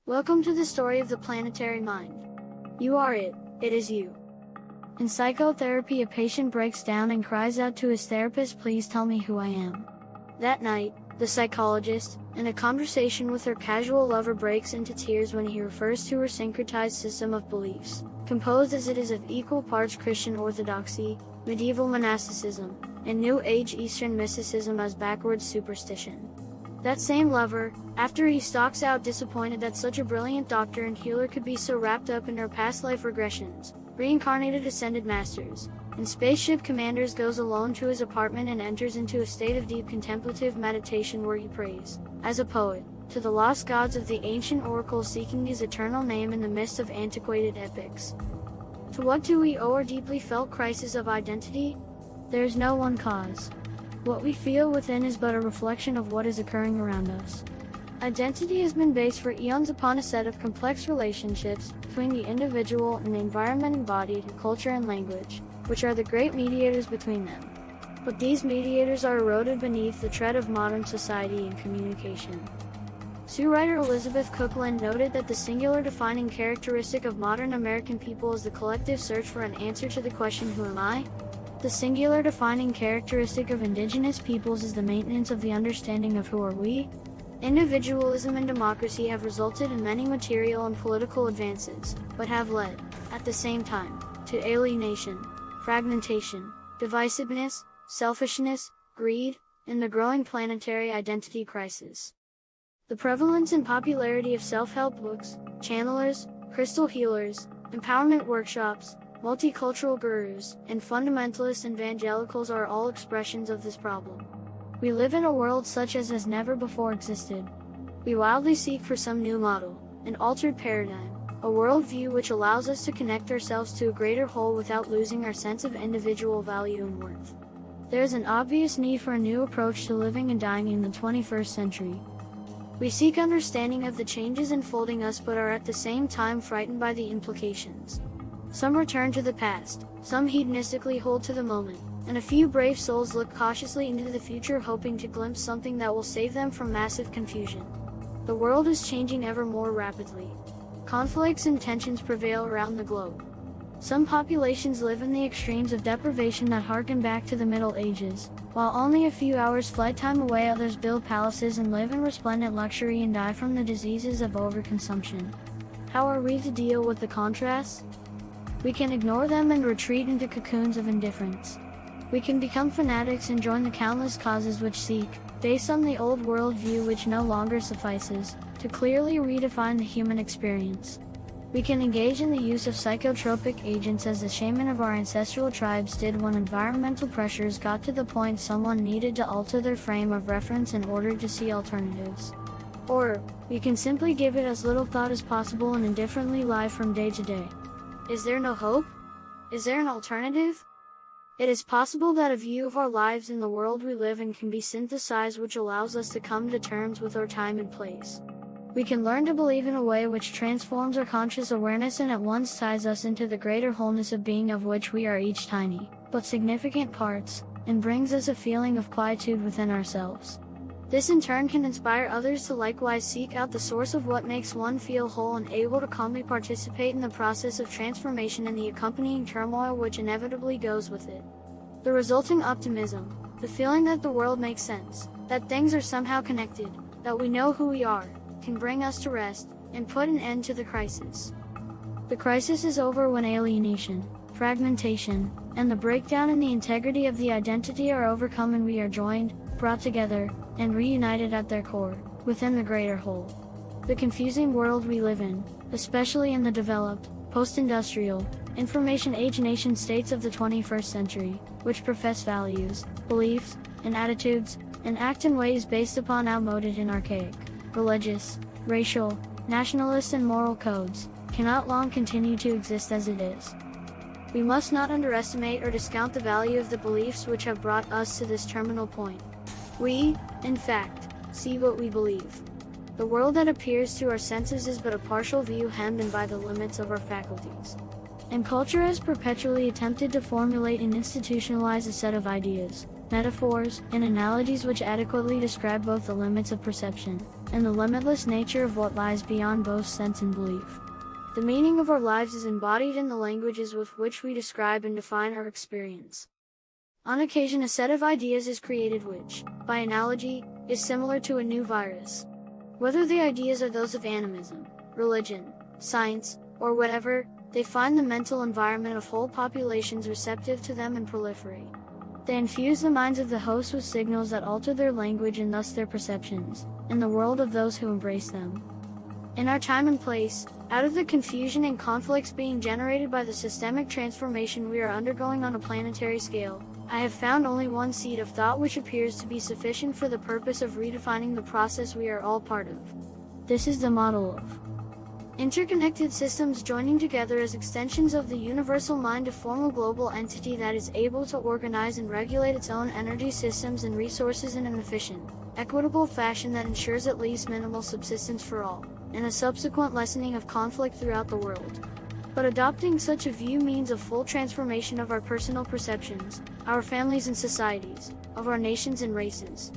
Welcome to the story of the Planetary Mind. You are it is you. In psychotherapy, a patient breaks down and cries out to his therapist, "Please tell me who I am." That night, the psychologist, in a conversation with her casual lover, breaks into tears when he refers to her syncretized system of beliefs, composed as it is of equal parts Christian orthodoxy, medieval monasticism, and New Age Eastern mysticism as backwards superstition. That same lover, after he stalks out disappointed that such a brilliant doctor and healer could be so wrapped up in her past life regressions, reincarnated ascended masters, and spaceship commanders, goes alone to his apartment and enters into a state of deep contemplative meditation where he prays, as a poet, to the lost gods of the ancient oracles, seeking his eternal name in the midst of antiquated epics. To what do we owe our deeply felt crisis of identity? There is no one cause. What we feel within is but a reflection of what is occurring around us. Identity has been based for eons upon a set of complex relationships between the individual and the environment embodied in culture and language, which are the great mediators between them. But these mediators are eroded beneath the tread of modern society and communication. Sioux writer Elizabeth Cookland noted that the singular defining characteristic of modern American people is the collective search for an answer to the question, "Who am I?" The singular defining characteristic of indigenous peoples is the maintenance of the understanding of who are we. Individualism and democracy have resulted in many material and political advances, but have led, at the same time, to alienation, fragmentation, divisiveness, selfishness, greed, and the growing planetary identity crisis. The prevalence and popularity of self-help books, channelers, crystal healers, empowerment workshops, multicultural gurus, and fundamentalist evangelicals are all expressions of this problem. We live in a world such as has never before existed. We wildly seek for some new model, an altered paradigm, a worldview which allows us to connect ourselves to a greater whole without losing our sense of individual value and worth. There is an obvious need for a new approach to living and dying in the 21st century. We seek understanding of the changes enfolding us, but are at the same time frightened by the implications. Some return to the past, some hedonistically hold to the moment, and a few brave souls look cautiously into the future, hoping to glimpse something that will save them from massive confusion. The world is changing ever more rapidly. Conflicts and tensions prevail around the globe. Some populations live in the extremes of deprivation that harken back to the Middle Ages, while only a few hours flight time away others build palaces and live in resplendent luxury and die from the diseases of overconsumption. How are we to deal with the contrasts? We can ignore them and retreat into cocoons of indifference. We can become fanatics and join the countless causes which seek, based on the old worldview which no longer suffices, to clearly redefine the human experience. We can engage in the use of psychotropic agents as the shaman of our ancestral tribes did when environmental pressures got to the point someone needed to alter their frame of reference in order to see alternatives. Or, we can simply give it as little thought as possible and indifferently live from day to day. Is there no hope? Is there an alternative? It is possible that a view of our lives in the world we live in can be synthesized which allows us to come to terms with our time and place. We can learn to believe in a way which transforms our conscious awareness and at once ties us into the greater wholeness of being, of which we are each tiny, but significant parts, and brings us a feeling of quietude within ourselves. This in turn can inspire others to likewise seek out the source of what makes one feel whole and able to calmly participate in the process of transformation and the accompanying turmoil which inevitably goes with it. The resulting optimism, the feeling that the world makes sense, that things are somehow connected, that we know who we are, can bring us to rest, and put an end to the crisis. The crisis is over when alienation, fragmentation, and the breakdown in the integrity of the identity are overcome and we are joined, brought together, and reunited at their core, within the greater whole. The confusing world we live in, especially in the developed, post-industrial, information age nation states of the 21st century, which profess values, beliefs, and attitudes, and act in ways based upon outmoded and archaic, religious, racial, nationalist and moral codes, cannot long continue to exist as it is. We must not underestimate or discount the value of the beliefs which have brought us to this terminal point. We, in fact, see what we believe. The world that appears to our senses is but a partial view hemmed in by the limits of our faculties. And culture has perpetually attempted to formulate and institutionalize a set of ideas, metaphors, and analogies which adequately describe both the limits of perception and the limitless nature of what lies beyond both sense and belief. The meaning of our lives is embodied in the languages with which we describe and define our experience. On occasion, a set of ideas is created which, by analogy, is similar to a new virus. Whether the ideas are those of animism, religion, science, or whatever, they find the mental environment of whole populations receptive to them and proliferate. They infuse the minds of the host with signals that alter their language and thus their perceptions, in the world of those who embrace them. In our time and place, out of the confusion and conflicts being generated by the systemic transformation we are undergoing on a planetary scale, I have found only one seed of thought which appears to be sufficient for the purpose of redefining the process we are all part of. This is the model of interconnected systems joining together as extensions of the universal mind to form a global entity that is able to organize and regulate its own energy systems and resources in an efficient, equitable fashion that ensures at least minimal subsistence for all, and a subsequent lessening of conflict throughout the world. But adopting such a view means a full transformation of our personal perceptions, our families and societies, of our nations and races.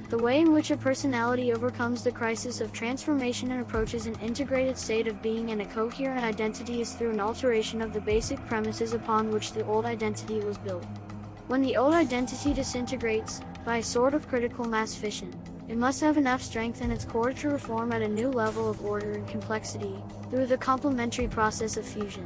The way in which a personality overcomes the crisis of transformation and approaches an integrated state of being and a coherent identity is through an alteration of the basic premises upon which the old identity was built. When the old identity disintegrates, by a sort of critical mass fission, it must have enough strength in its core to reform at a new level of order and complexity, through the complementary process of fusion.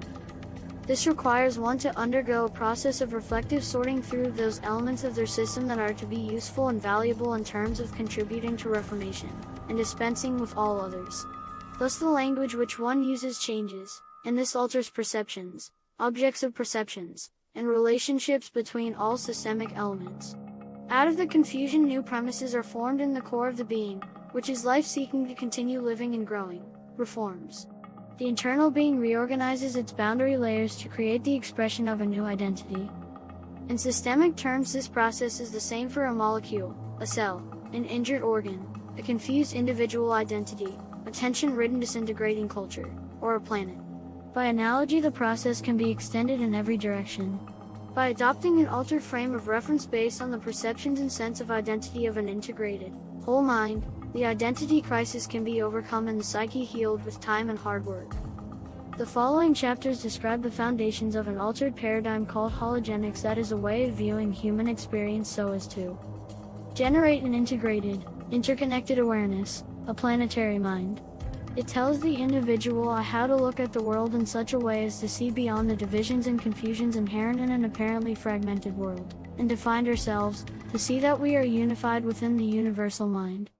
This requires one to undergo a process of reflective sorting through those elements of their system that are to be useful and valuable in terms of contributing to reformation, and dispensing with all others. Thus the language which one uses changes, and this alters perceptions, objects of perceptions, and relationships between all systemic elements. Out of the confusion, new premises are formed in the core of the being, which is life seeking to continue living and growing, reforms. The internal being reorganizes its boundary layers to create the expression of a new identity. In systemic terms, this process is the same for a molecule, a cell, an injured organ, a confused individual identity, a tension-ridden disintegrating culture, or a planet. By analogy, the process can be extended in every direction. By adopting an altered frame of reference based on the perceptions and sense of identity of an integrated, whole mind, the identity crisis can be overcome and the psyche healed with time and hard work. The following chapters describe the foundations of an altered paradigm called hologenics, that is a way of viewing human experience so as to generate an integrated, interconnected awareness, a planetary mind. It tells the individual how to look at the world in such a way as to see beyond the divisions and confusions inherent in an apparently fragmented world, and to find ourselves, to see that we are unified within the universal mind.